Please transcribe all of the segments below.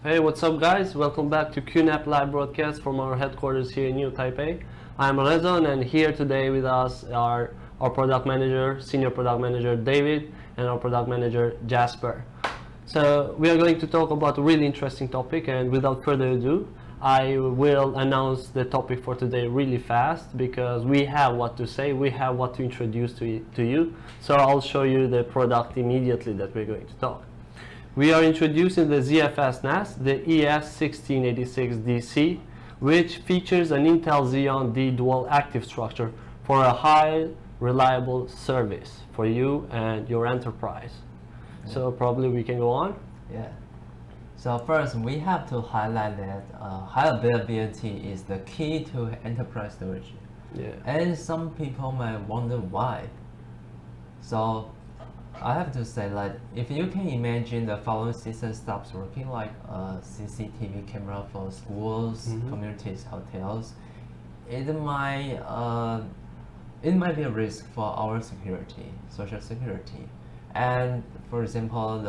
Hey, what's up guys? Welcome back to QNAP live broadcast from our headquarters here in New Taipei. I'm Rezon, and here today with us are our product manager, senior product manager David, and our product manager Jasper. So we are going to talk about a really interesting topic, and without further ado, I will announce the topic for today really fast because we have what to say, we have what to introduce to you. So I'll show you the product immediately that we're going to talk. We are introducing the ZFS NAS, the ES1686dc, which features an Intel Xeon D dual active structure for a high reliable service for you and your enterprise. Yeah. So probably we can go on. Yeah. So first, we have to highlight that high availability is the key to enterprise storage. Yeah. And some people might wonder why. So I have to say, like, if you can imagine the following system stops working, like a CCTV camera for schools, communities, hotels, it might be a risk for our security, social security. And for example,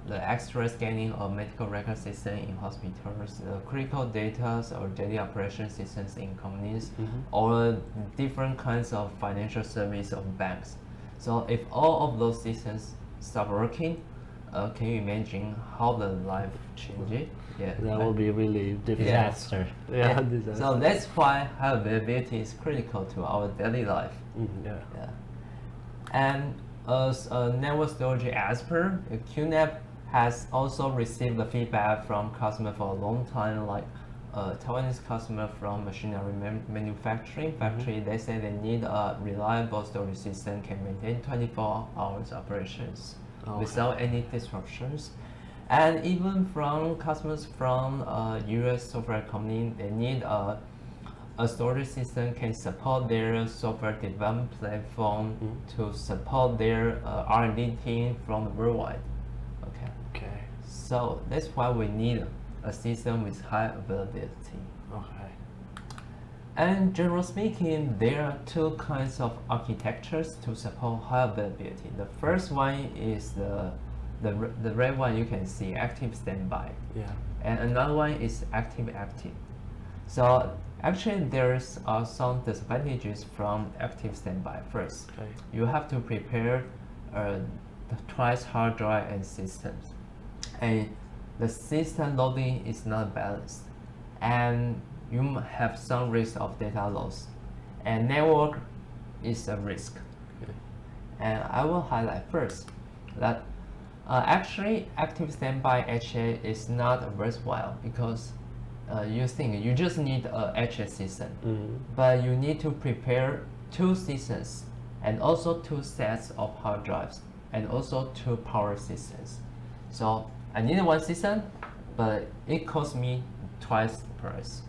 the X-ray scanning or medical record system in hospitals, the critical data or daily operation systems in companies, or different kinds of financial service of banks. So if all of those systems stop working, can you imagine how the life changes? Yeah, that will be really disaster. Yeah, disaster. So that's why high availability is critical to our daily life. Yeah. And as a network storage expert, QNAP has also received the feedback from customers for a long time, like Taiwanese customer from machinery manufacturing factory. They say they need a reliable storage system can maintain 24 hours operations without any disruptions. And even from customers from US software company, they need a storage system can support their software development platform to support their R&D team from worldwide. Okay. So that's why we need a system with high availability. Okay. And generally speaking, there are two kinds of architectures to support high availability. The first one is the red one you can see, active standby. Yeah. And another one is active. So actually there's some disadvantages from active standby. First, you have to prepare twice hard drive and systems. And the system loading is not balanced, and you have some risk of data loss, and network is a risk. And I will highlight first that actually active standby HA is not worthwhile because you think you just need a HA system, but you need to prepare two systems and also two sets of hard drives and also two power systems. So I need one system, but it costs me twice the price.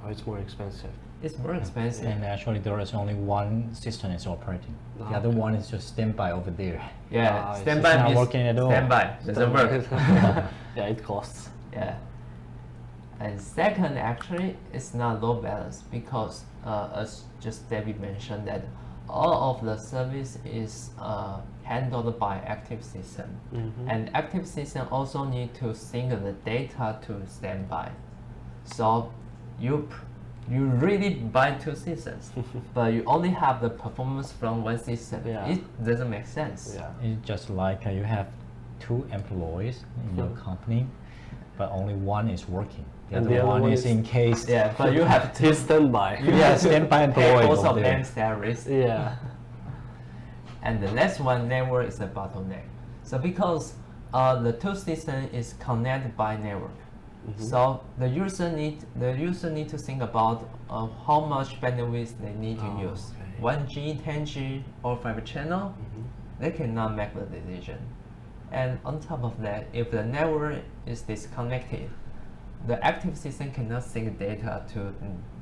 Oh, it's more expensive. It's more expensive. And actually there is only one system is operating. The other one is just standby over there. Yeah, standby it's not means working at all. Standby doesn't work. Yeah, it costs. Yeah. And second, actually, it's not load balance because as just David mentioned that all of the service is handled by active system, and active system also need to sync the data to standby. So you really buy two systems, but you only have the performance from one system. Yeah. It doesn't make sense. Yeah. It's just like you have two employees in your company, but only one is working. The other one is in case. Yeah, but you have two standby. Standby employees. Both of them salaries. Yeah. And the last one, network, is a bottleneck. So because the two system is connected by network, so the user need to think about how much bandwidth they need to use. 1G, 10G, or 5 channel, they cannot make the decision. And on top of that, if the network is disconnected, the active system cannot sync data to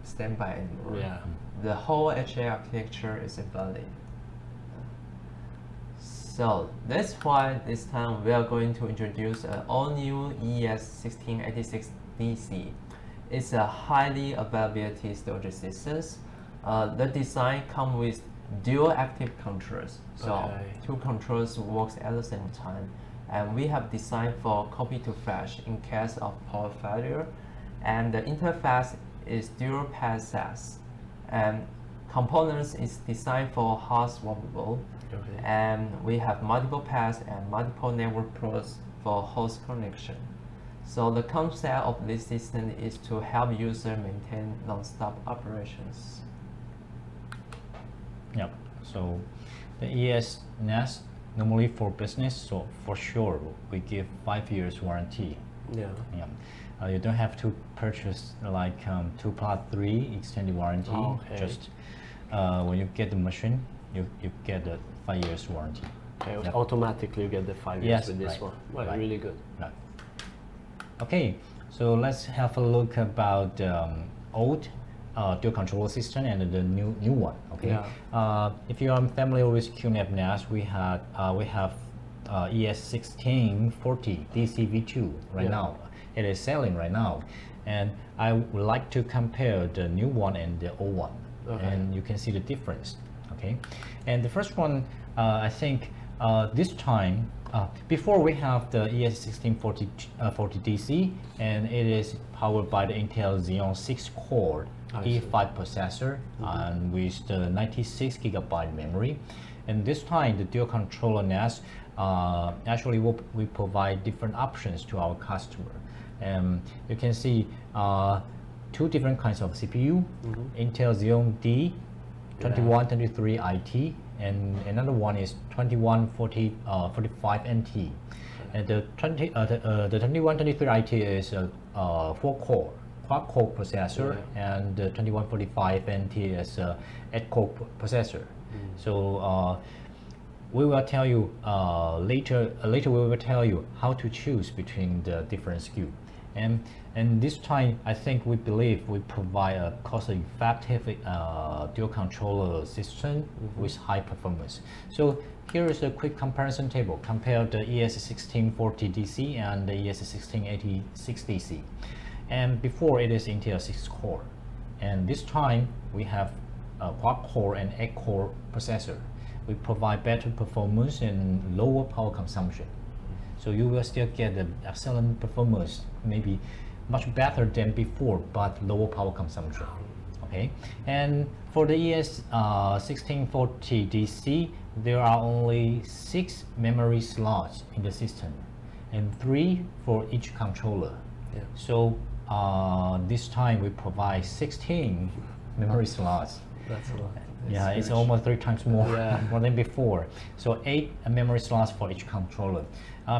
standby anymore. Yeah. The whole HA architecture is invalid. So that's why this time we are going to introduce an all-new ES1686dc. It's a highly availability storage system. The design comes with dual active controls. So two controls works at the same time. and we have designed for copy to flash in case of power failure, and the interface is dual path SAS, and components is designed for hard swappable, and we have multiple paths and multiple network ports for host connection. So the concept of this system is to help user maintain non-stop operations. Yep. So the ES NAS normally for business, so for sure we give 5 years warranty. Yeah. Yeah. You don't have to purchase like 2+3 extended warranty. Okay. Just when you get the machine, you get a 5 years warranty. Okay, Yep. Automatically you get the 5 years Yes, with this right, one. Well, right. really good. Right. Okay, so let's have a look about old dual controller system and the new one. Okay. Yeah. If you are familiar with QNAP NAS, we have ES1640dc V2 right Yeah. now. It is selling right now, and I would like to compare the new one and the old one, Okay. and you can see the difference. Okay, and the first one, I think this time, before we have the ES1640dc, and it is powered by the Intel Xeon 6-core E5 processor, and with the 96 GB memory. And this time, the dual controller NAS, actually we provide different options to our customer. You can see 2 different kinds of CPU, Intel Xeon D 2123 IT, and another one is 2145 NT. And the 2123 IT is a 4-core quad-core processor, and the 2145 NT is a 8-core processor. So we will tell you later. Later we will tell you how to choose between the different SKU. And this time, I think we believe we provide a cost-effective dual controller system with high performance. So here is a quick comparison table. Compare the ES1640dc and the ES1686dc. And before, it is Intel 6-core. And this time, we have a quad-core and 8-core processor. We provide better performance and lower power consumption. So you will still get the excellent performance, maybe much better than before, but lower power consumption. Okay, and for the ES1640dc, there are only 6 memory slots in the system, and 3 for each controller. Yeah. So this time we provide 16 memory slots. That's a lot. Yeah, it's almost 3 times more, Yeah. more than before. So 8 memory slots for each controller.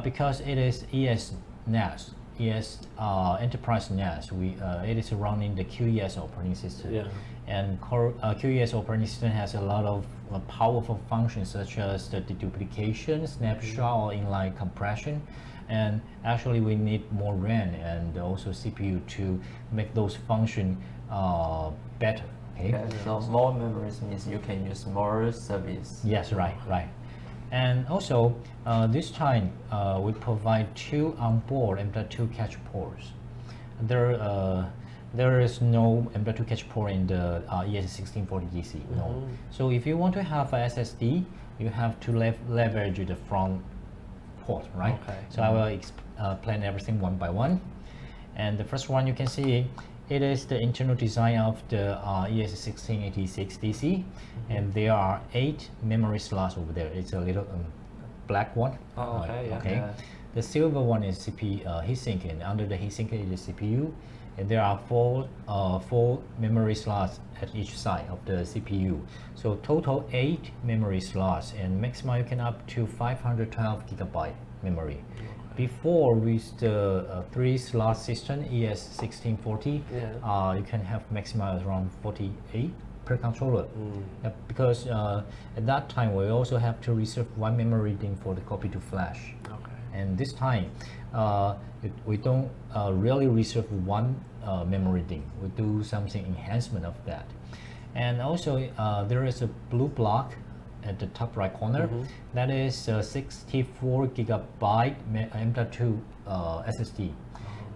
Because it is ES NAS, Enterprise NAS, it is running the QES operating system. Yeah. And QES operating system has a lot of powerful functions such as the deduplication, snapshot, or inline compression. And actually we need more RAM and also CPU to make those function better. Okay. So more memories means you can use more service. Yes, right. And also, this time we provide 2 onboard M.2 catch ports. There is no M.2 catch port in the ES1640dc. No. So if you want to have a SSD, you have to leverage the front port, right? Okay. So I will explain everything one by one. And the first one you can see, it is the internal design of the ES1686dc, and there are 8 memory slots over there. It's a little black one. Oh, okay, yeah. Okay. Yeah. The silver one is heatsink, and under the heatsink is the CPU, and there are 4 memory slots at each side of the CPU. So total 8 memory slots, and maximum you can up to 512 GB memory. Before, with the 3-slot system, ES1640, you can have maximum around 48 per controller. Because at that time, we also have to reserve 1 memory DIMM for the copy to flash. Okay. And this time, we don't really reserve 1 memory DIMM. We do something enhancement of that. And also, there is a blue block at the top right corner. That is 64 GB M.2 SSD.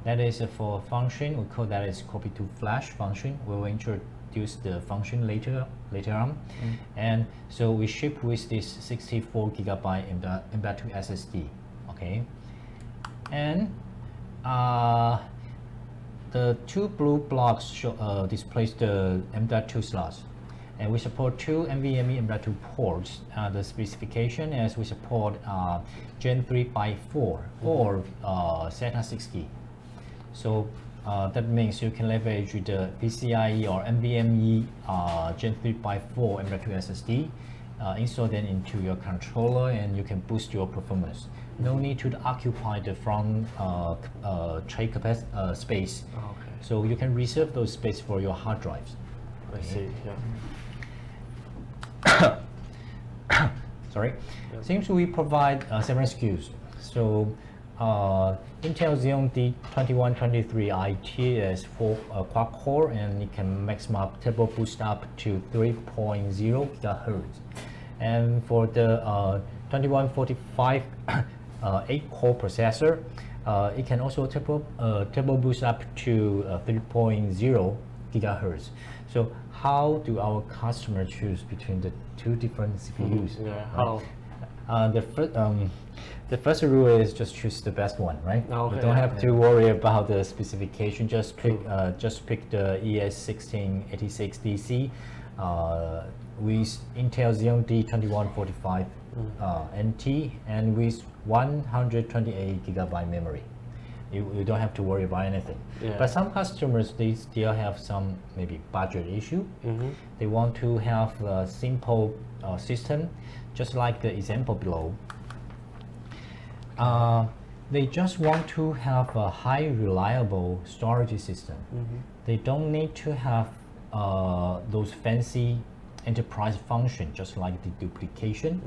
That is for function. We call that as copy to flash function. We will introduce the function later on. And so we ship with this 64 GB M.2 SSD. Okay, and the two blue blocks show, displays the M.2 slots, and we support two NVMe M.2 ports. The specification is we support Gen 3 by 4 or SATA 6 So that means you can leverage the PCIe or NVMe Gen 3 by 4 M.2 SSD, install them into your controller, and you can boost your performance. No need to occupy the front tray space. Okay. So you can reserve those space for your hard drives. I see. Yeah. Sorry. Yeah. Seems we provide several SKUs. So Intel Xeon D2123 ITS 4 quad core, and it can maximum turbo boost up to 3.0 GHz. And for the 2145 8-core processor, it can also turbo boost up to 3.0 GHz. So how do our customers choose between the two different CPUs? Yeah. How? The first rule is just choose the best one, right? Okay, you don't yeah, have to worry about the specification. Just pick the ES1686dc with Intel Xeon D2145 NT and with 128 GB memory. You don't have to worry about anything. Yeah. But some customers, they still have some maybe budget issue. They want to have a simple system, just like the example below. They just want to have a high reliable storage system. They don't need to have those fancy enterprise function, just like the duplication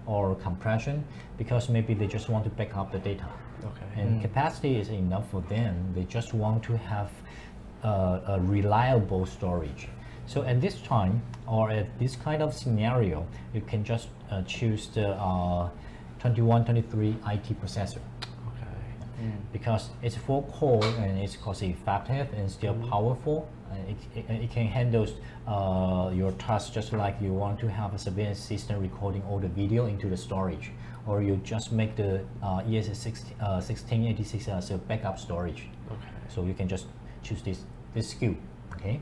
or compression, because maybe they just want to back up the data. Okay. And capacity is enough for them. They just want to have a reliable storage. So at this time, or at this kind of scenario, you can just choose the 2123 IT processor. Okay. Because it's 4-core and it's cost effective and still powerful. It can handle your tasks, just like you want to have a surveillance system recording all the video into the storage, or you just make the ES1686 as a backup storage. Okay. So you can just choose this SKU. Okay,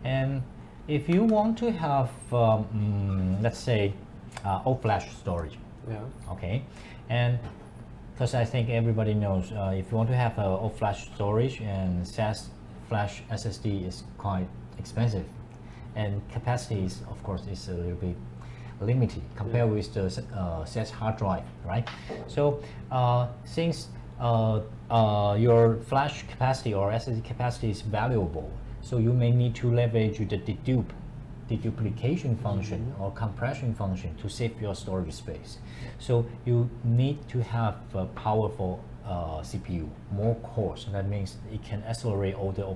and if you want to have let's say all flash storage. Yeah. Okay, and because I think everybody knows, if you want to have all flash storage, and SAS flash SSD is quite expensive, and capacity is, of course, is a little bit limited compared with the SAS hard drive, right? So since your flash capacity or SSD capacity is valuable, so you may need to leverage the deduplication function or compression function to save your storage space. So you need to have a powerful CPU, more cores. That means it can accelerate all the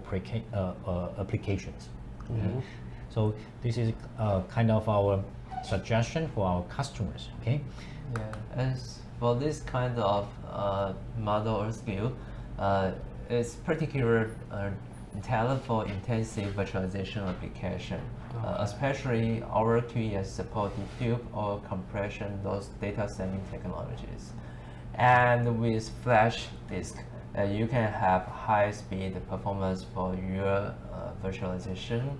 applications. So this is kind of our suggestion for our customers. Okay. Yeah. As for this kind of model or skill, it's particular tailored for intensive virtualization application, especially our QES support dedupe or compression, those data saving technologies. And with flash disk, you can have high speed performance for your virtualization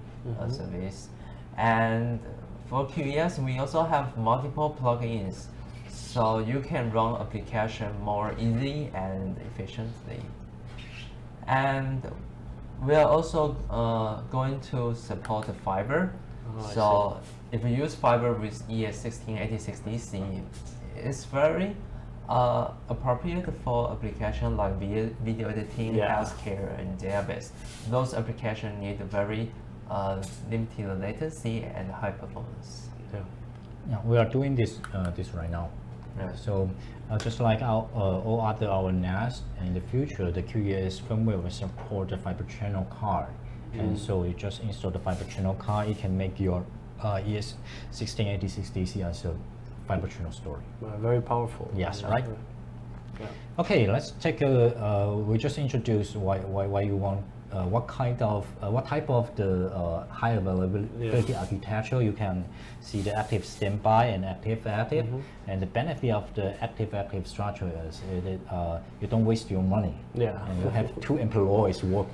service. And for QES, we also have multiple plugins, so you can run application more easily and efficiently. And we are also going to support fiber. So if you use fiber with ES1686dc, it's very appropriate for applications like video editing, healthcare, and database. Those applications need very limited latency and high performance. Yeah, we are doing this right now. Yeah. So just like all other our NAS, in the future the QES firmware will support the fiber channel card, and so you just install the fiber channel card. It can make your ES1686dc as a fiber channel story. Very powerful. Yes, right. Yeah. Okay, let's take a. We just introduced why you want what type of the high availability architecture, you can see the active standby and active. And the benefit of the active structure is you don't waste your money. Yeah. And you have two employees work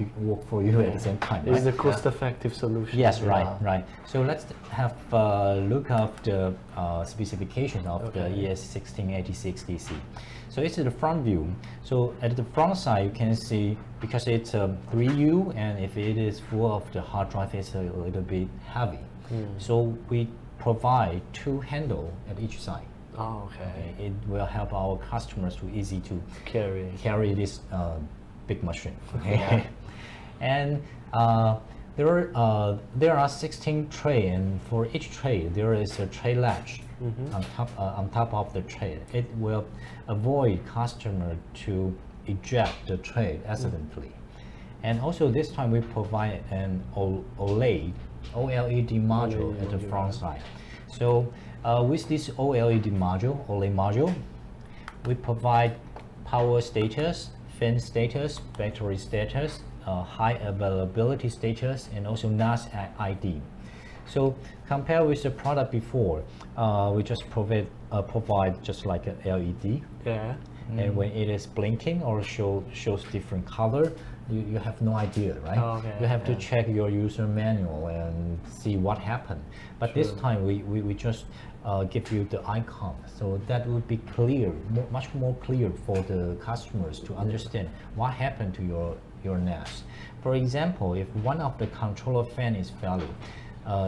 for you at the same time. It's right? a cost-effective solution. Yes, right. So let's have a look at the specifications of the ES1686dc. So it's the front view. So at the front side, you can see, because it's 3U, and if it is full of the hard drive, it's a little bit heavy. So we provide two handles at each side. Oh, okay. It will help our customers to easy to carry this big machine. Okay. And there are 16 tray, and for each tray there is a tray latch on top of the tray. It will avoid customer to eject the tray accidentally. And also this time we provide an OLED module at the front side. So with this OLED module, we provide power status, fan status, battery status, high availability status, and also NAS ID. So compared with the product before, we just provide just like an LED. Yeah. And when it is blinking or shows different color, you have no idea, right? Oh, okay, you have to check your user manual and see what happened. But this time we just give you the icon, so that would be clear, much more clear for the customers to understand what happened to your NAS. For example, if one of the controller fan is failed,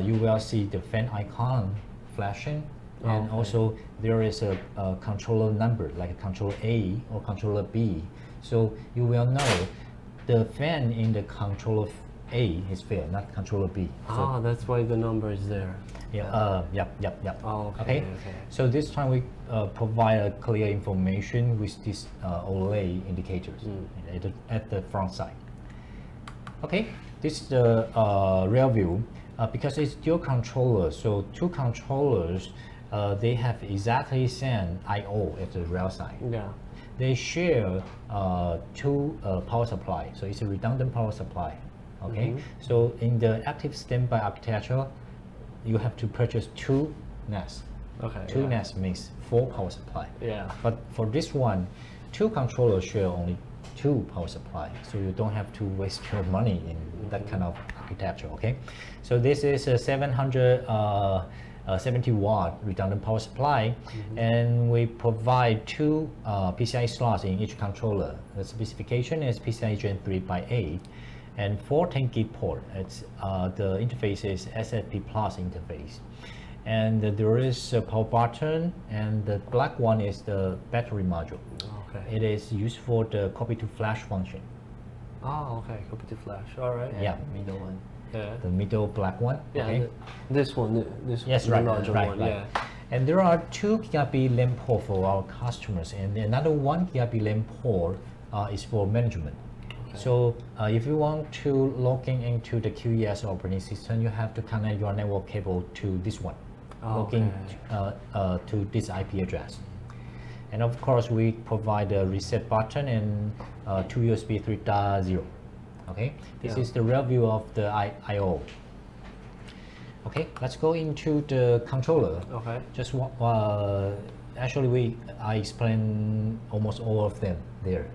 you will see the fan icon flashing. And also there is a controller number, like controller A or controller B. So you will know the fan in the controller A is failed, not controller B. So that's why the number is there. yeah, yep. Oh, Okay. So this time we provide a clear information with these OLED indicators at the front side. Okay, this is the rear view. Because it's dual controller, so two controllers, they have exactly same I/O at the rear side. Yeah. They share two power supply, so it's a redundant power supply. Okay, so in the active standby architecture, you have to purchase two NAS. Okay. Two NAS means 4 power supply. Yeah. But for this one, two controllers share only 2 power supply, so you don't have to waste your money in that kind of architecture. Okay, so this is a 770 watt redundant power supply, and we provide 2 PCI slots in each controller. The specification is PCI Gen 3 by 8 and 14 gig port. It's the interface is SFP plus interface, and there is a power button, and the black one is the battery module. Okay. It is used for the copy to flash function. Oh, okay. Copy to flash. All right. Yeah. Middle one. Yeah. The middle black one. Yeah. Okay. This one. This Yes, the right, larger right. one. Yeah. And there are 2 gigabit LAN port for our customers, and another 1 gigabit LAN port is for management. Okay. So if you want to log into the QES operating system, you have to connect your network cable to this one, login to this IP address. And of course, we provide a reset button and 2 USB 3.0. Okay, this is the rear view of the I/O. Okay, let's go into the controller. Okay. Just actually, I explained almost all of them there.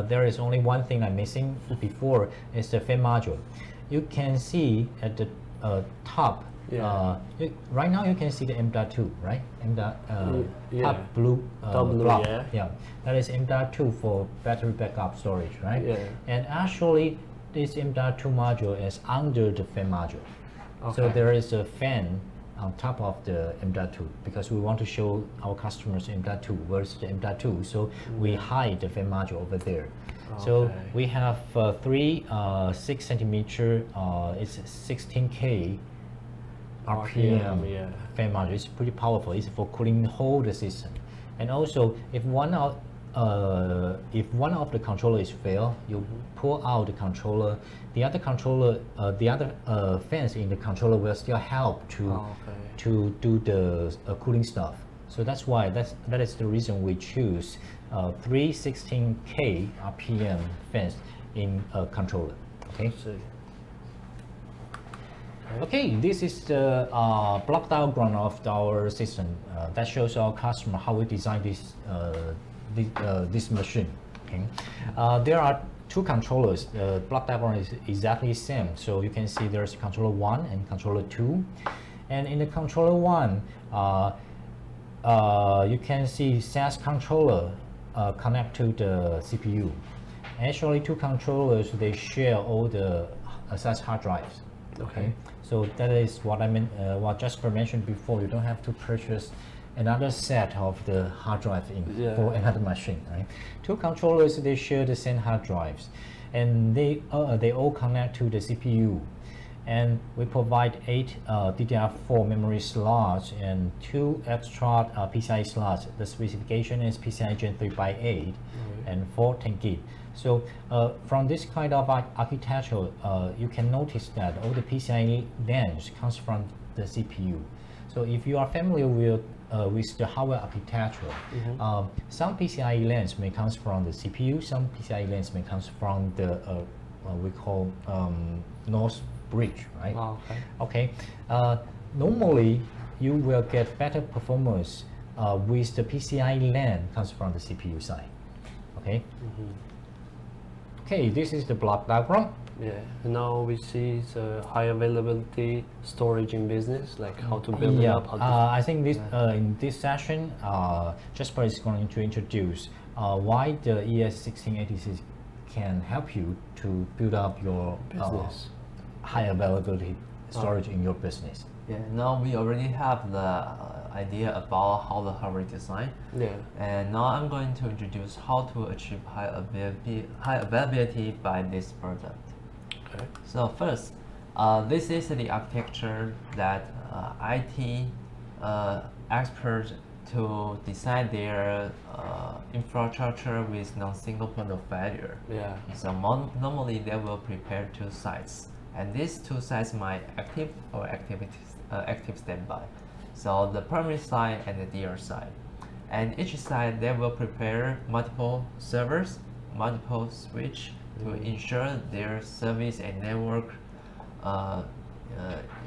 There is only one thing I'm missing before, is the fan module. You can see at the top. Yeah. Right now you can see the M.2, right? Top blue blue, block. yeah. That is M.2 for battery backup storage, right? Yeah. And actually, this M.2 module is under the fan module. Okay. So there is a fan on top of the M.2 because we want to show our customers M.2 where's the M.2. So we hide the fan module over there. Okay. So we have 3 6 centimeter, it's 16K RPM fan module. It's pretty powerful. It's for cooling the whole system. And also, if one of the controller is failed, you pull out the controller. The other fans in the controller will still help to do the cooling stuff. So that is the reason we choose 3 16K RPM fans in a controller. Okay. See. Okay, this is the block diagram of our system that shows our customer how we design this machine. Okay, there are two controllers. The block diagram is exactly the same. So you can see there's controller 1 and controller 2, and in the controller 1, you can see SAS controller connect to the CPU. Actually, two controllers, they share all the SAS hard drives. Okay. So that is what I mean. What Jasper mentioned before. You don't have to purchase another set of the hard drive for another machine. Right? Two controllers, they share the same hard drives, and they all connect to the CPU. And we provide 8 DDR4 memory slots and 2 extra PCIe slots. The specification is PCIe Gen 3x8 and 4 10 gig. So from this kind of architecture, you can notice that all the PCIe lanes comes from the CPU. So if you are familiar with the hardware architecture, some PCIe lanes may come from the CPU, some PCIe lanes may come from the we call NOS bridge, right? Oh, okay. Normally, you will get better performance with the PCIe LAN comes from the CPU side. Okay. Okay, this is the block diagram. Yeah. Now we see the high availability storage in business, like how to build it up. I think this in this session, Jasper is going to introduce why the ES1686 can help you to build up your business. High availability storage in your business. Yeah, now we already have the idea about how the hardware design. Yeah. And now I'm going to introduce how to achieve high availability by this product. Okay. So first, this is the architecture that IT experts to design their infrastructure with non-single point of failure. Yeah. So normally they will prepare 2 sites. And these 2 sites might active or active standby. So the primary side and the DR side. And each side they will prepare multiple servers, multiple switch to ensure their service and network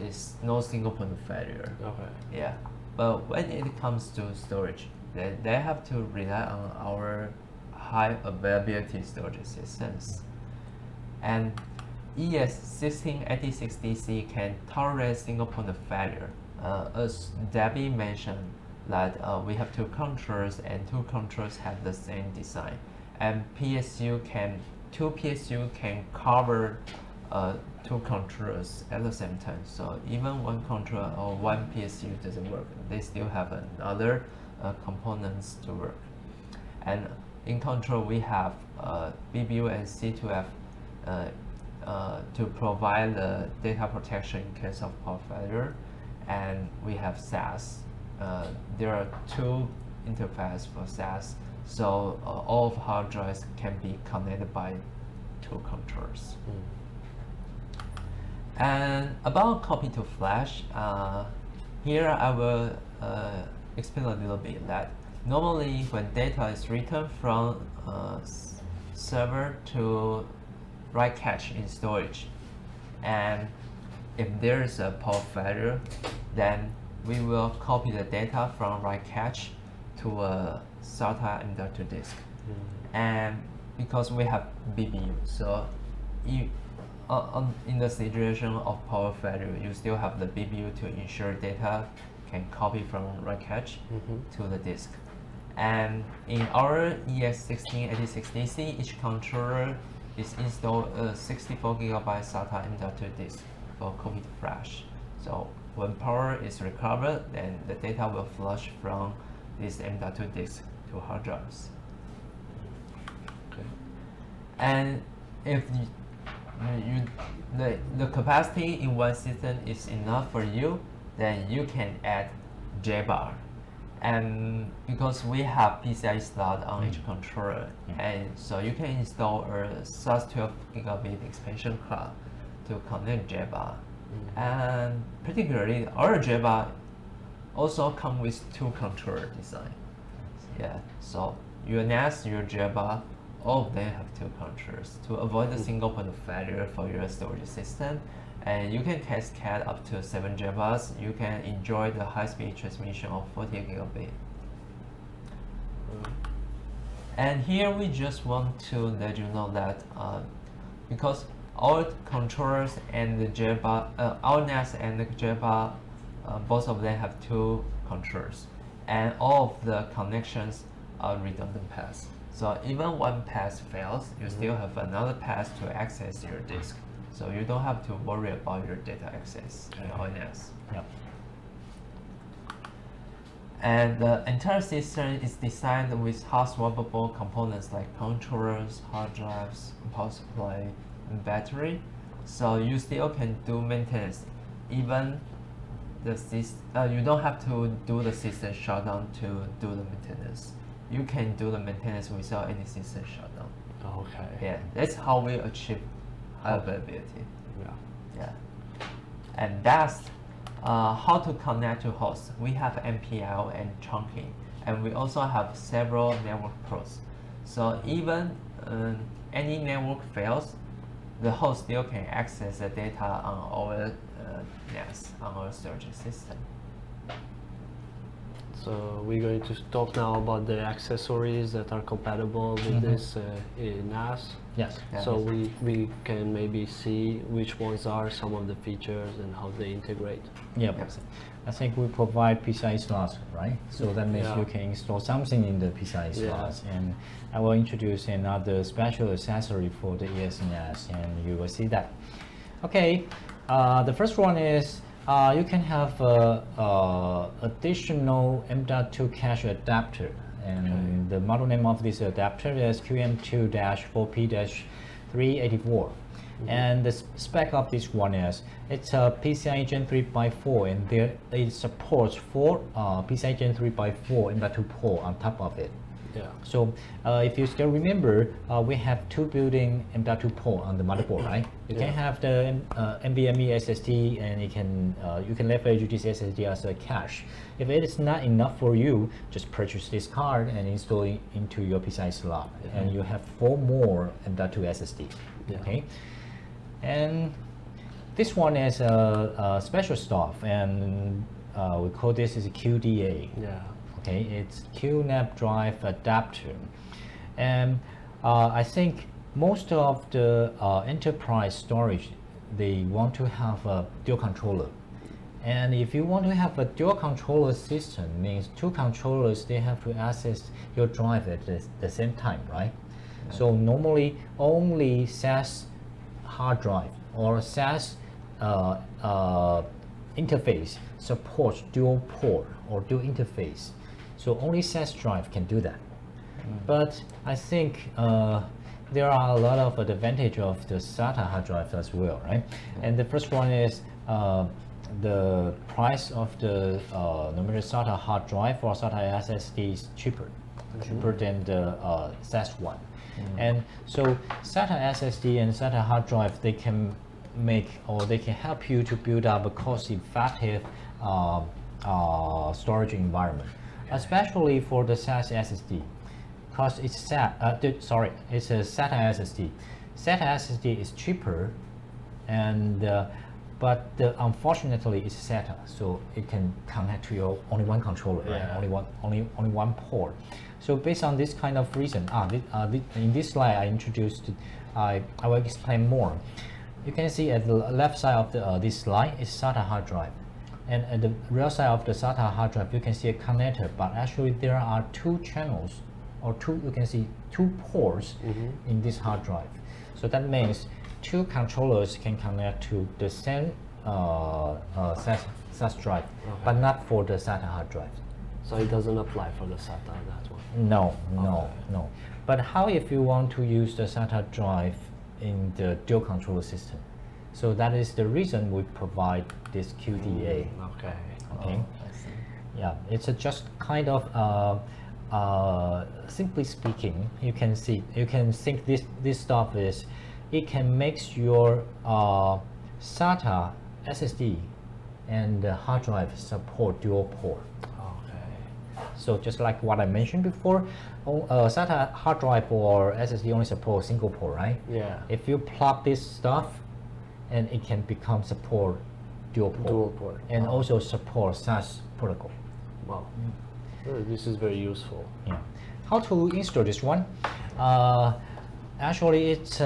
is no single point of failure. Okay. Yeah. But when it comes to storage, they have to rely on our high availability storage systems. And ES1686dc can tolerate single point of failure. As Debbie mentioned, that we have 2 controllers and 2 controllers have the same design, and two PSU can cover 2 controllers at the same time. So even one controller or one PSU doesn't work, they still have another components to work. And in control we have BBU and C2F to provide the data protection in case of power failure, and we have SAS. There are 2 interfaces for SAS, so all of hard drives can be connected by 2 controllers. And about copy to flash, here I will explain a little bit that normally when data is written from server to write cache in storage, and if there is a power failure, then we will copy the data from write cache to a SATA M.2 disk. And because we have BBU, so in the situation of power failure, you still have the BBU to ensure data can copy from write cache to the disk. And in our ES1686dc, each controller is installed a 64 GB SATA M.2 disk for copy to flash. So when power is recovered, then the data will flush from this M.2 disk to hard drives. Okay. And if the capacity in one system is enough for you, then you can add JBAR. And because we have PCIe slot on each controller, and so you can install a SAS 12 gigabit expansion card to connect JBAR. And particularly, our JBAR also comes with 2 controller design. Yeah, so your NAS, your JBAR all of them have two controllers to avoid the single point of failure for your storage system. And you can cascade up to 7 JBus. You can enjoy the high-speed transmission of 40 gigabit. And here we just want to let you know that because our controllers and the JBus, our NAS and the JBus, both of them have two controllers, and all of the connections are redundant paths. So even one path fails, you still have another path to access your disk. So you don't have to worry about your data access in our NAS. Yep. And the entire system is designed with hot swappable components like controllers, hard drives, power supply, and battery. So you still can do maintenance. Even the you don't have to do the system shutdown to do the maintenance. You can do the maintenance without any system shutdown. Okay. Yeah, that's how we achieve high availability. Yeah. Yeah. And that's how to connect to hosts. We have MPL and trunking, and we also have several network ports. So even any network fails, the host still can access the data on our NAS, on our storage system. So we're going to talk now about the accessories that are compatible with this NAS. Yes. Yeah. So we can maybe see which ones are some of the features and how they integrate. Yep. Yep. I think we provide PCIe slots, right? So that means Yeah. you can install something in the PCIe Yeah. slots. And I will introduce another special accessory for the ES and you will see that. Okay, the first one is you can have additional M.2 cache adapter, and the model name of this adapter is QM2-4P-384. And the spec of this one is it's a PCIe Gen 3x4, and there it supports 4 PCIe Gen 3x4 M.2 port on top of it. Yeah. So if you still remember, we have 2 built-in M.2 port on the motherboard, right? You can have the NVMe SSD, and you can leverage this SSD as a cache. If it is not enough for you, just purchase this card and install it into your PCIe slot, and you have 4 more M.2 SSD. Yeah. Okay, and this one is a special stuff, and we call this is a QDA. Yeah. Okay, it's QNAP drive adapter, and I think most of the enterprise storage, they want to have a dual controller, and if you want to have a dual controller system, means 2 controllers, they have to access your drive at the same time, right? Yeah. So normally only SAS hard drive or SAS interface supports dual port or dual interface. So only SAS drive can do that. But I think there are a lot of advantage of the SATA hard drive as well, right? And the first one is the price of the no matter SATA hard drive or SATA SSD is cheaper than the SAS one. And so SATA SSD and SATA hard drive, they can make, or they can help you to build up a cost-effective storage environment, especially for the SAS SSD, because it's it's a SATA SSD. SATA SSD is cheaper, and but unfortunately it's SATA, so it can connect to your only one controller, right? Only one port. So based on this kind of reason, in this slide I introduced, I will explain more. You can see at the left side of this slide is SATA hard drive, and at the rear side of the SATA hard drive you can see a connector, but actually there are 2 channels, or you can see 2 ports in this hard drive. So that means 2 controllers can connect to the same SAS drive, but not for the SATA hard drive. So it doesn't apply for the SATA, that one? No. But how if you want to use the SATA drive in the dual controller system? So that is the reason we provide this QDA. Okay. Okay. I see. Yeah, it's just kind of simply speaking, you can think this stuff is, it can make your SATA SSD and hard drive support dual port. Okay. So just like what I mentioned before, SATA hard drive or SSD only support single port, right? Yeah. If you plug this stuff, and it can become support dual port. And also support SAS protocol. Wow. This is very useful. Yeah. How to install this one? Actually, it's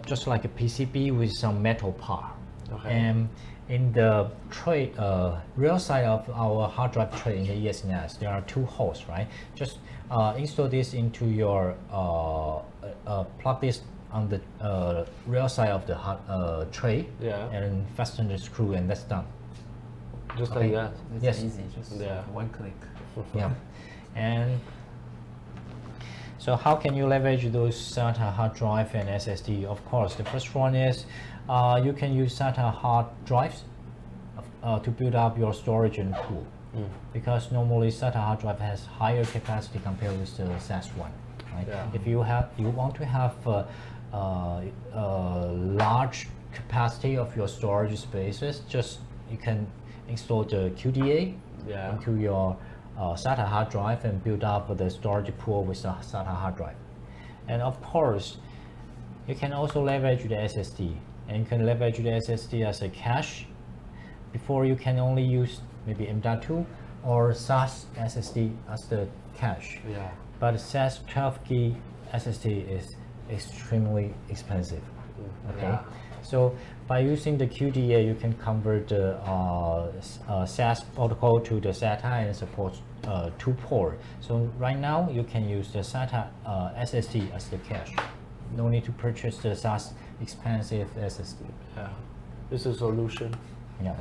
just like a PCB with some metal part. Okay. And in the tray, real side of our hard drive tray in the ES16, there are two holes, right? Just install this into your, plug this on the real side of the tray, Yeah. and fasten the screw, and that's done. Just Okay. like that. It's Yes. easy, just Yeah. one click. Yeah. And so how can you leverage those SATA hard drive and SSD? Of course, the first one is you can use SATA hard drives to build up your storage and pool. Because normally SATA hard drive has higher capacity compared with the SAS one. Right? Yeah. If you want to have large capacity of your storage spaces, just you can install the QDA Yeah. into your SATA hard drive and build up the storage pool with the SATA hard drive. And of course, you can also leverage the SSD, and you can leverage the SSD as a cache. Before, you can only use maybe M.2 or SAS SSD as the cache. Yeah. But SAS 12 GB SSD is extremely expensive. Okay, Yeah. so by using the QDA, you can convert the SAS protocol to the SATA and support two port. So right now you can use the SATA SSD as the cache. No need to purchase the SAS expensive SSD. Yeah. This is a solution. Yeah.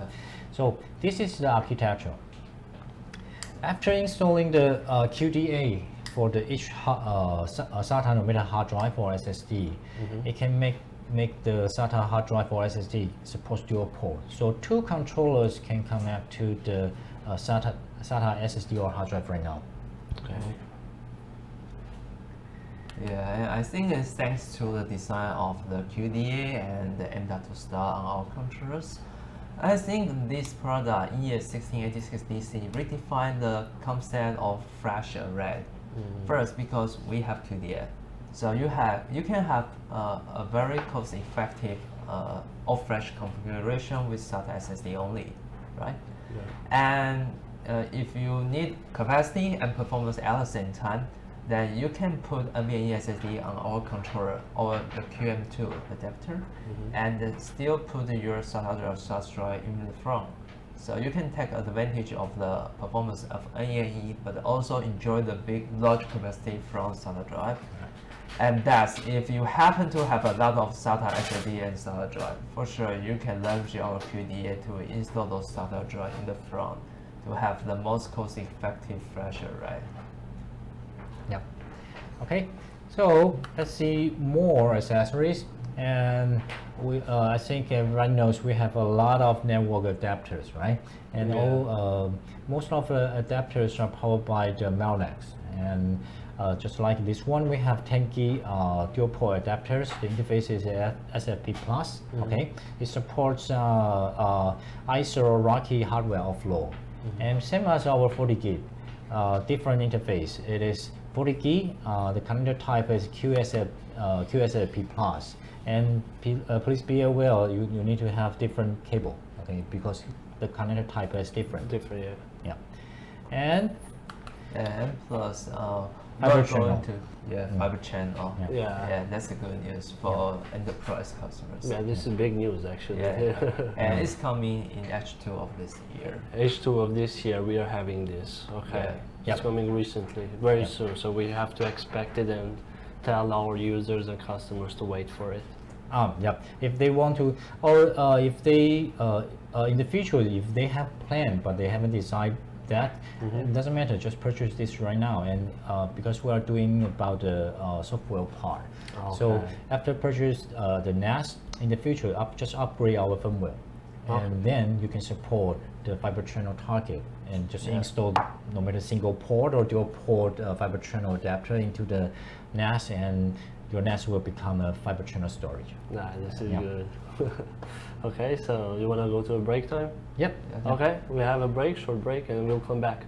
So this is the architecture. After installing the QDA for the each SATA no matter hard drive or SSD, it can make the SATA hard drive or SSD support dual port. So two controllers can connect to the SATA SSD or hard drive right now. Okay. Yeah, I think it's thanks to the design of the QDA and the M.2 star on our controllers. I think this product, ES1686dc, redefined the concept of flash array. First, because we have QDA, so you can have a very cost-effective all-flash configuration with SATA SSD only, right? Yeah. And if you need capacity and performance at the same time, then you can put NVMe SSD on our controller or the QM2 adapter, and still put your SATA drive SAS drive in the front. So you can take advantage of the performance of NVMe, but also enjoy the big large capacity from SATA drive. And that's if you happen to have a lot of SATA SSD and SATA drive, for sure you can leverage our QDA to install those SATA drive in the front to have the most cost-effective flash array. Yep. Okay, so let's see more accessories. And we, I think everyone knows we have a lot of network adapters, right? And all, most of the adapters are powered by the Melnex. And just like this one, we have 10 GB dual port adapters. The interface is SFP+. Okay, it supports ISO Rocky hardware offload, and same as our 40 GB. Different interface. It is 40 GB. The connector type is QSFP+. And please be aware, you need to have different cable, okay? Because the connector type is different. Different, yeah. Yeah. And plus, Fiber we're channel. going to fiber channel. Yeah. That's the good news for enterprise customers. Yeah, this is big news actually. And it's coming in H2 of this year. H2 of this year we are having this. Okay. Yeah. It's coming recently, very soon. So we have to expect it and tell our users and customers to wait for it. Yep. If they want to, or if they in the future, if they have planned but they haven't decided that, it doesn't matter. Just purchase this right now, and because we are doing about the software part. Okay. So after purchase the NAS, in the future, just upgrade our firmware, and then you can support the fiber channel target and just install no matter single port or dual port fiber channel adapter into the NAS, and your NAS will become a fiber channel storage. Nah, this is good. Okay, so you want to go to a break time? Yep. Okay, we have a break, short break, and we'll come back.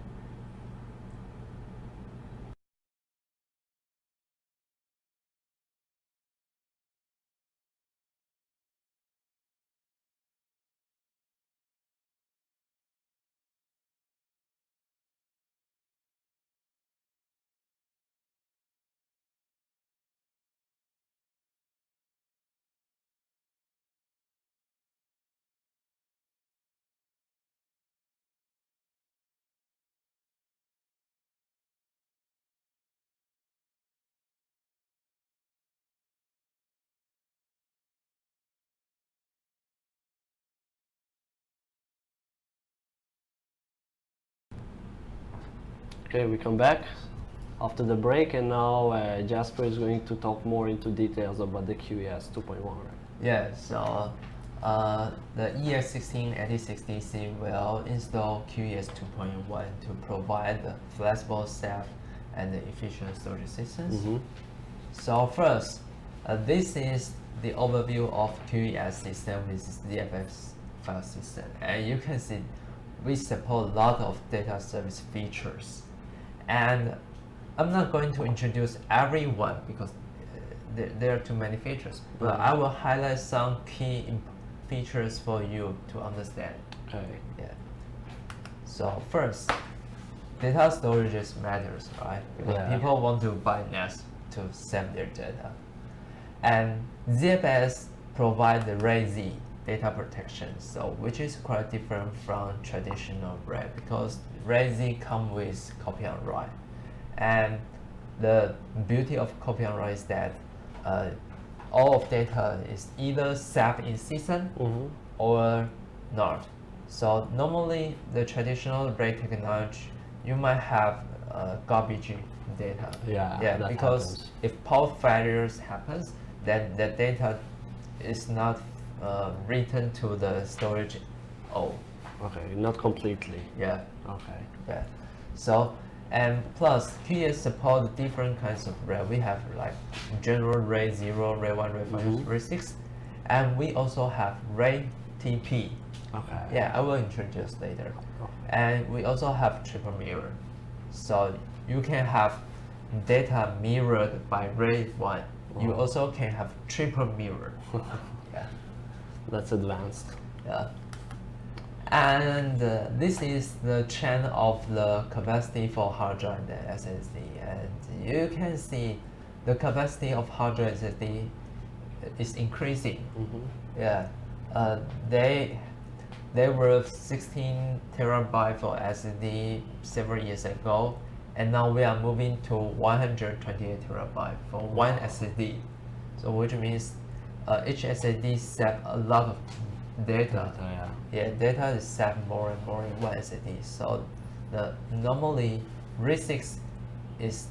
Okay, we come back after the break, and now Jasper is going to talk more into details about the QES 2.1, right? Yeah, so the ES1686dc will install QES 2.1 to provide the flexible, safe, and efficient storage systems. So first, this is the overview of QES system with ZFS file system, and you can see we support a lot of data service features. And I'm not going to introduce every one because there are too many features, but I will highlight some key features for you to understand. Okay. Yeah. So first, data storage matters, right? Because people want to buy NAS to save their data. And ZFS provides the RAID-Z data protection, so which is quite different from traditional RAID, because RAID-Z comes with copy on write. And the beauty of copy on write is that all of data is either saved in system or not. So normally the traditional RAID technology, you might have garbage data. Yeah, because happens. if power failures happens, then the data is not written to the storage. Okay, not completely. Yeah. Okay. Yeah. So, and plus QES support different kinds of RAID. We have like general RAID 0, RAID 1, RAID 5, RAID 6, and we also have RAID TP. Okay. Yeah, I will introduce later. And we also have triple mirror. So you can have data mirrored by RAID 1. You also can have triple mirror. Yeah. That's advanced. Yeah. And this is the trend of the capacity for hard drive and SSD. And you can see the capacity of hard drive SSD is increasing. Yeah. They were 16 terabyte for SSD several years ago, and now we are moving to 128 terabyte for one SSD. So which means each SSD saves a lot of data. Yeah, data is saved more and more in one SSD. So normally RAID 6 is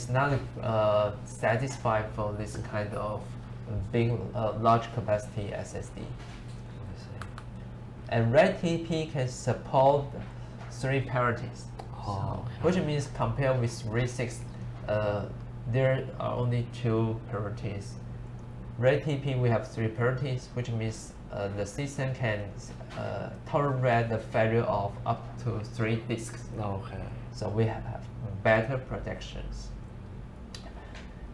not satisfied for this kind of big large capacity SSD. And RAID TP can support 3 parities. Which means compared with RAID 6, there are only 2 parities. RAID TP we have 3 parities, which means the system can tolerate the failure of up to 3 disks. Okay. So we have better protections.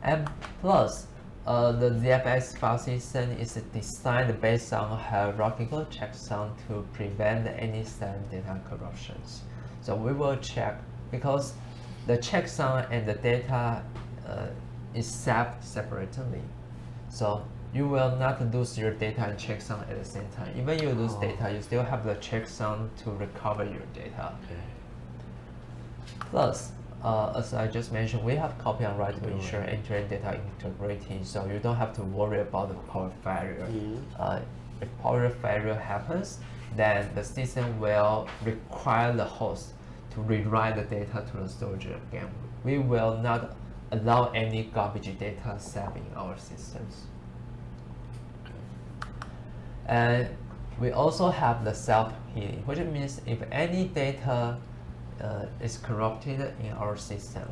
And plus, the ZFS file system is designed based on hierarchical checksum to prevent any SAN data corruptions. So we will check, because the checksum and the data is saved separately. So you will not lose your data and checksum at the same time. Even you lose data, you still have the checksum to recover your data. Okay. Plus, as I just mentioned, we have copy on write to ensure end-to-end data integrity, so you don't have to worry about the power failure. If power failure happens, then the system will require the host to rewrite the data to the storage again. We will not allow any garbage data saved in our systems. And we also have the self-healing, which means if any data is corrupted in our system,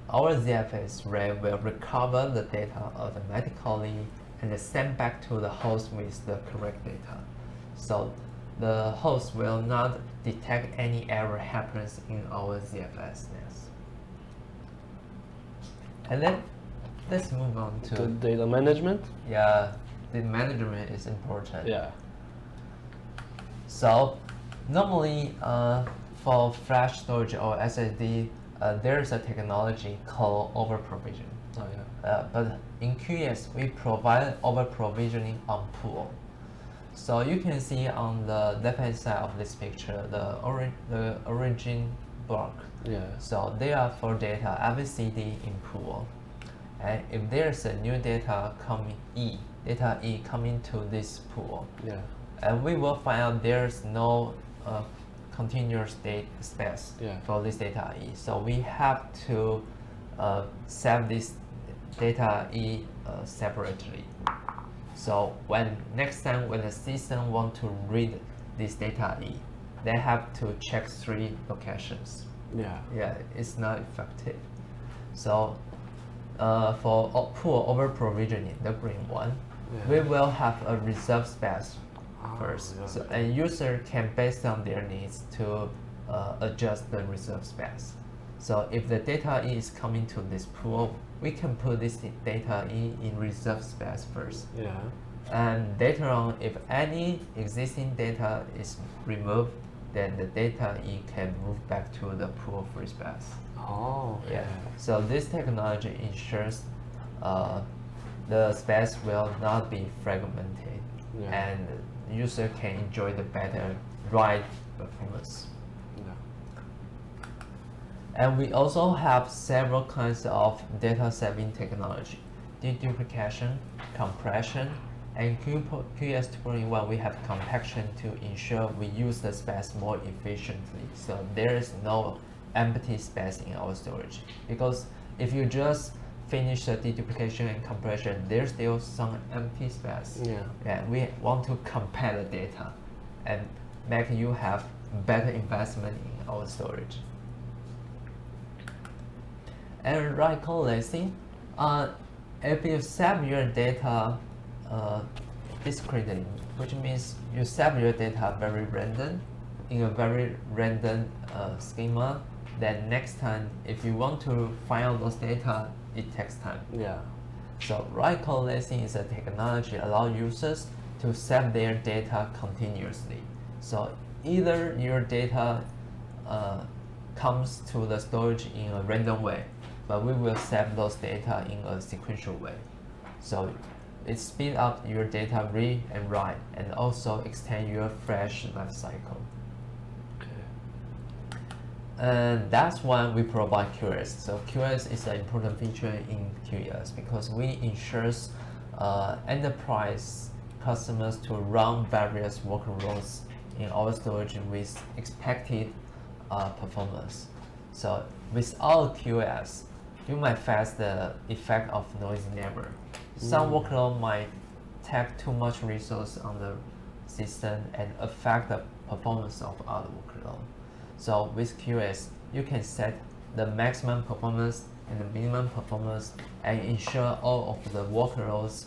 our ZFS RAID will recover the data automatically and send back to the host with the correct data. So the host will not detect any error happens in our ZFS NAS. And then let's move on to data management. Yeah, the management is important. Yeah. So normally for flash storage or SSD, there is a technology called over-provision. But in QES, we provide over-provisioning on pool. So you can see on the left-hand side of this picture, the origin block. Yeah. So they are for data ABCD in pool. And if there's a new data data E coming to this pool, Yeah. and we will find out there's no continuous state space Yeah. for this data E. So we have to save this data E separately. So when next time when the system want to read this data E, they have to check 3 locations. Yeah. Yeah, it's not effective. So for pool over provisioning, the green one, Yeah. we will have a reserve space first. yeah. So a user can, based on their needs, to adjust the reserve space. So if the data E is coming to this pool, we can put this data E in reserve space first. Yeah. And later on, if any existing data is removed, then the data E can move back to the pool free space. Oh. Yeah. So this technology ensures the space will not be fragmented, Yeah. and the user can enjoy the better write performance. Yeah. And we also have several kinds of data saving technology: deduplication, compression, and QS 2.1 we have compaction to ensure we use the space more efficiently. So there is no empty space in our storage, because if you just finish the deduplication and compression, there's still some empty space. Yeah. Yeah, we want to compare the data and make you have better investment in our storage. And write coalescing, if you save your data discretely, which means you save your data very random, in a very random schema, then next time if you want to find out those data, it takes time. Yeah. So write coalescing is a technology allow users to save their data continuously. So either your data comes to the storage in a random way, but we will save those data in a sequential way. So it speeds up your data read and write, and also extend your flash life cycle. Okay. And that's why we provide QS. So QS is an important feature in QS because we ensures enterprise customers to run various workloads in our storage with expected performance. So without QS, you might face the effect of noisy neighbor. Some workload might take too much resource on the system and affect the performance of other workload. So with QS, you can set the maximum performance and the minimum performance and ensure all of the workloads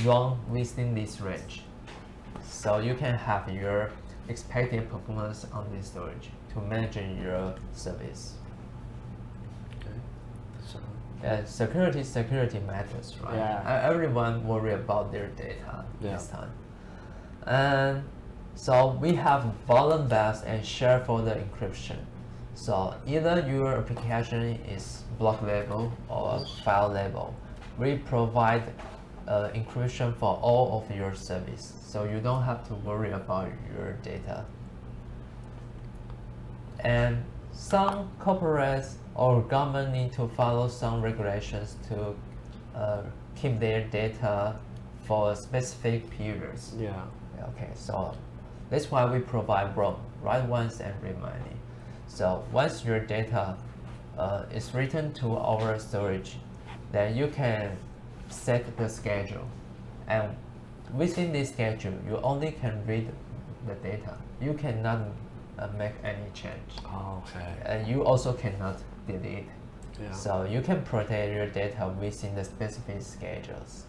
run within this range. So you can have your expected performance on this storage to manage your service. Okay. So. Security matters, right? Yeah. Everyone worry about their data Yeah. this time. And so we have volume-based and share folder encryption. So either your application is block level or file level, we provide encryption for all of your service, so you don't have to worry about your data. And some corporates or government need to follow some regulations to keep their data for specific periods. Yeah. Okay, so that's why we provide both write once and read many. So once your data is written to our storage, then you can set the schedule, and within this schedule, you only can read the data. You cannot make any change. Oh, okay. And you also cannot delete. Yeah. So you can protect your data within the specific schedules.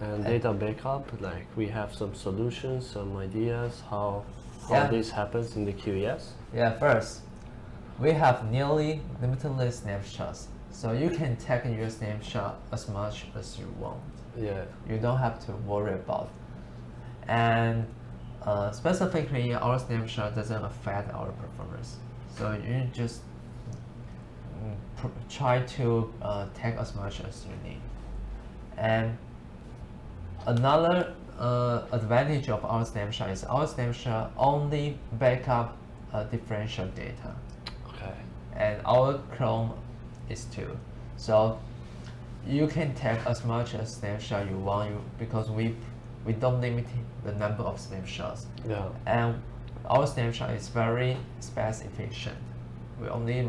And data backup, like we have some solutions, some ideas how Yeah. this happens in the QES. Yeah, first, we have nearly limitless snapshots. So you can take your snapshot as much as you want. Yeah. You don't have to worry about. And specifically, our snapshot doesn't affect our performance. So you just try to take as much as you need. And another advantage of our snapshot is our snapshot only backup differential data. Okay. And our clone is too. So you can take as much as snapshot you want because we we don't limit the number of snapshots. Yeah. And our snapshot is very space efficient. We only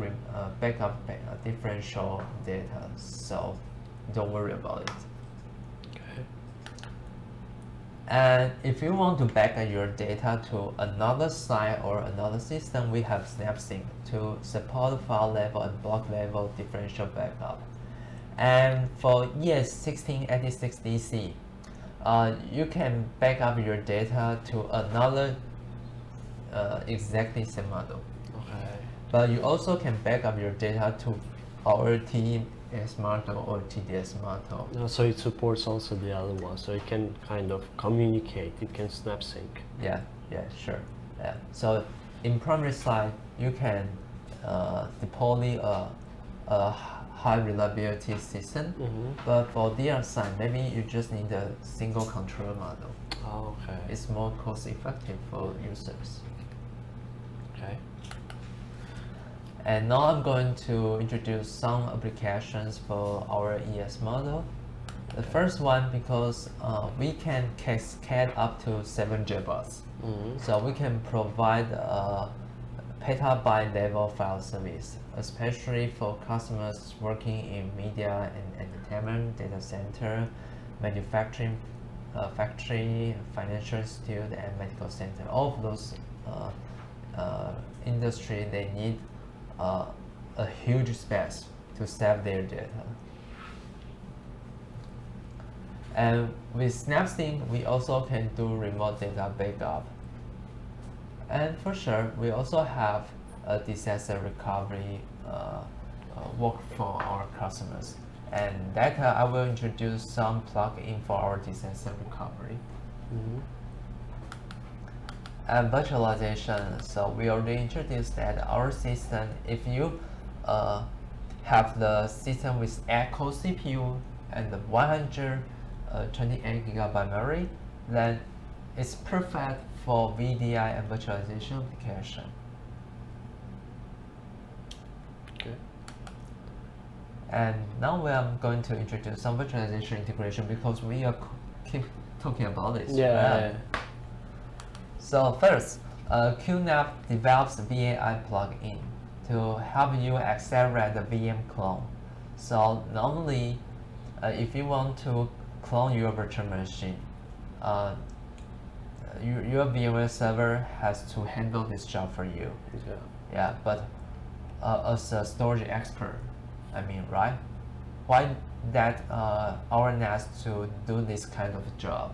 back up differential data, so don't worry about it. Okay. And if you want to backup your data to another site or another system, we have SnapSync to support file level and block level differential backup. And for ES1686dc, you can back up your data to another exactly same model. Okay. But you also can back up your data to our TS model or TDS model. So it supports also the other one, so it can kind of communicate. It can snap sync. Yeah, sure. Yeah. So in primary side, you can deploy a high reliability system, but for DR side, maybe you just need a single controller model. Oh, okay. It's more cost effective for users. Okay. And now I'm going to introduce some applications for our ES model. The first one, because we can cascade up to 7 JBoss. So we can provide a petabyte level file service, especially for customers working in media and entertainment, data center, manufacturing, factory, financial institute, and medical center. All of those industry, they need a huge space to save their data. And with SnapSync, we also can do remote data backup. And for sure, we also have a disaster recovery work for our customers. And that I will introduce some plugin for our disaster recovery. And virtualization, so we already introduced that our system, if you have the system with 8 core CPU and the 128 GB memory, then it's perfect for VDI and virtualization application. Okay. And now we are going to introduce some virtualization integration because we are keep talking about this. Yeah. So first, QNAP develops VAI plugin to help you accelerate the VM clone. So normally, if you want to clone your virtual machine, your VMware server has to handle this job for you. Yeah, but as a storage expert, I mean, right? Why that our NAS to do this kind of job?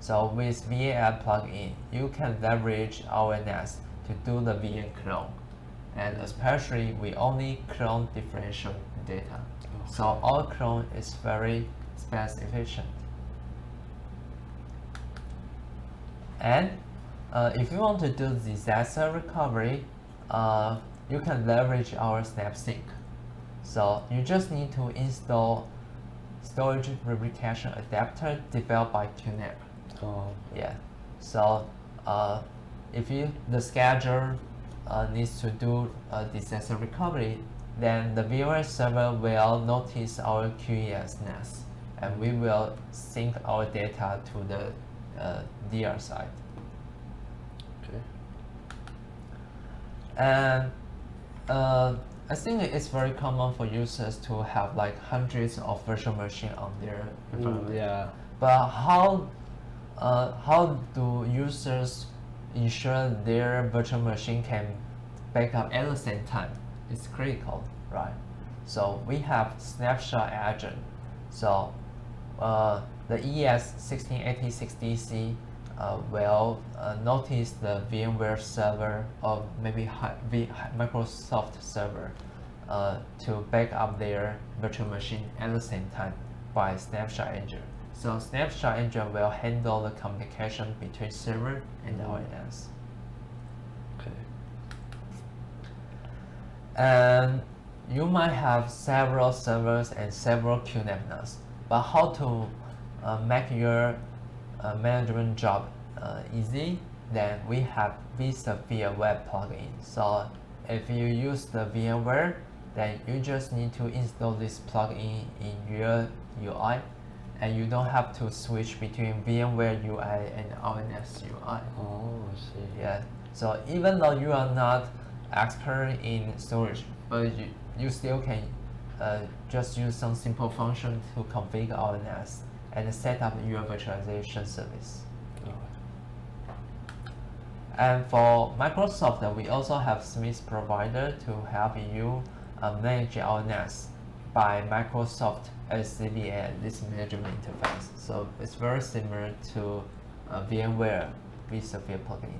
So with VAI plugin, you can leverage our NAS to do the VM clone. And especially, we only clone differential data. So our clone is very space efficient. And if you want to do disaster recovery, you can leverage our SnapSync. So you just need to install storage replication adapter developed by QNAP. Yeah. So if the schedule needs to do disaster recovery, then the VMware server will notice our QES NAS, and we will sync our data to the DR side. Okay. And I think it's very common for users to have like hundreds of virtual machines on their environment. Yeah. But how do users ensure their virtual machine can back up at the same time? It's critical, right? So we have snapshot agent. So the ES1686dc will notice the VMware server or maybe Microsoft server to back up their virtual machine at the same time by snapshot engine. So snapshot engine will handle the communication between server and our NAS. Okay. And you might have several servers and several QNAP NAS, but how to make your management job easy? Then we have vSphere web plugin. So if you use the VMware, then you just need to install this plugin in your UI, and you don't have to switch between VMware UI and our NAS UI. Oh, I see. Yeah. So even though you are not expert in storage, but you still can just use some simple function to configure our NAS and set up your virtualization service. And for Microsoft, we also have Smith Provider to help you manage our NAS by Microsoft SCBA, this management interface. So it's very similar to VMware vSphere plugin.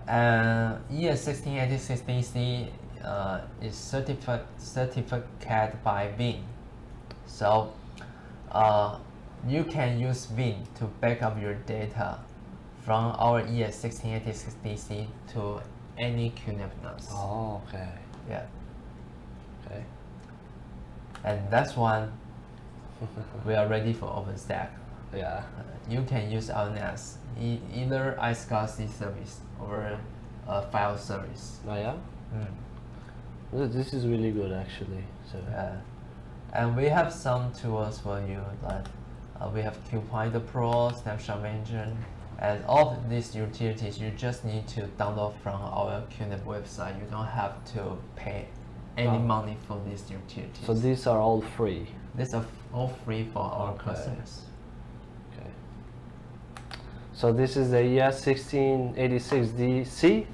And ES1686dc is certificate by Vim. So you can use Vim to back up your data from our ES1686dc to any QNAP NAS. Oh, okay. Yeah. Okay. And that's one we are ready for OpenStack. Yeah. You can use our NAS, either iSCSI service or a file service. Oh, yeah? This is really good, actually. So. And we have some tools for you, like we have QPointer Pro, Snapshot Manager, and all of these utilities you just need to download from our QNAP website. You don't have to pay any money for these utilities. So these are all free? These are all free for our customers. Okay. So this is the ES1686dc,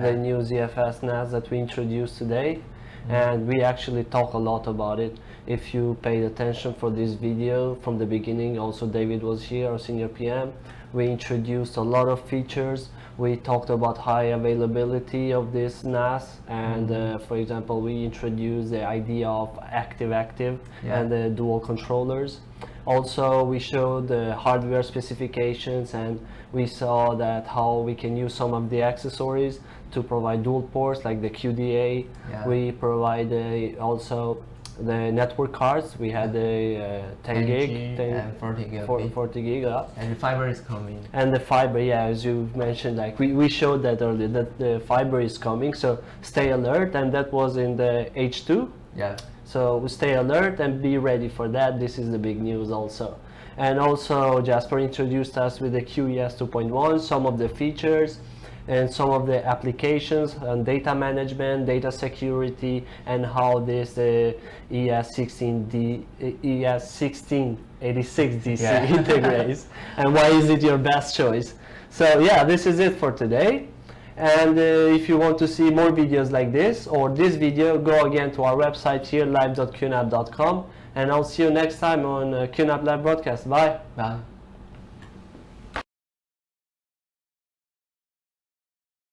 the new ZFS NAS that we introduced today. And we actually talk a lot about it. If you paid attention for this video from the beginning, also David was here, our senior PM. We introduced a lot of features. We talked about high availability of this NAS, and for example, we introduced the idea of active-active and the dual controllers. Also, we showed the hardware specifications, and we saw that how we can use some of the accessories to provide dual ports like the QDA. We provide also the network cards. We had the 10 gig and 40 gig. 40 gig. And the fiber is coming. And the fiber, yeah, as you mentioned, like we showed that earlier, that the fiber is coming. So stay alert, and that was in the H2. Yeah. So stay alert and be ready for that. This is the big news also. And also Jasper introduced us with the QES 2.1, some of the features and some of the applications and data management, data security, and how this ES1686dc integrates, and why is it your best choice. So yeah, this is it for today. And if you want to see more videos like this or this video, go again to our website here, live.qnap.com, and I'll see you next time on QNAP Live Broadcast. Bye. Bye.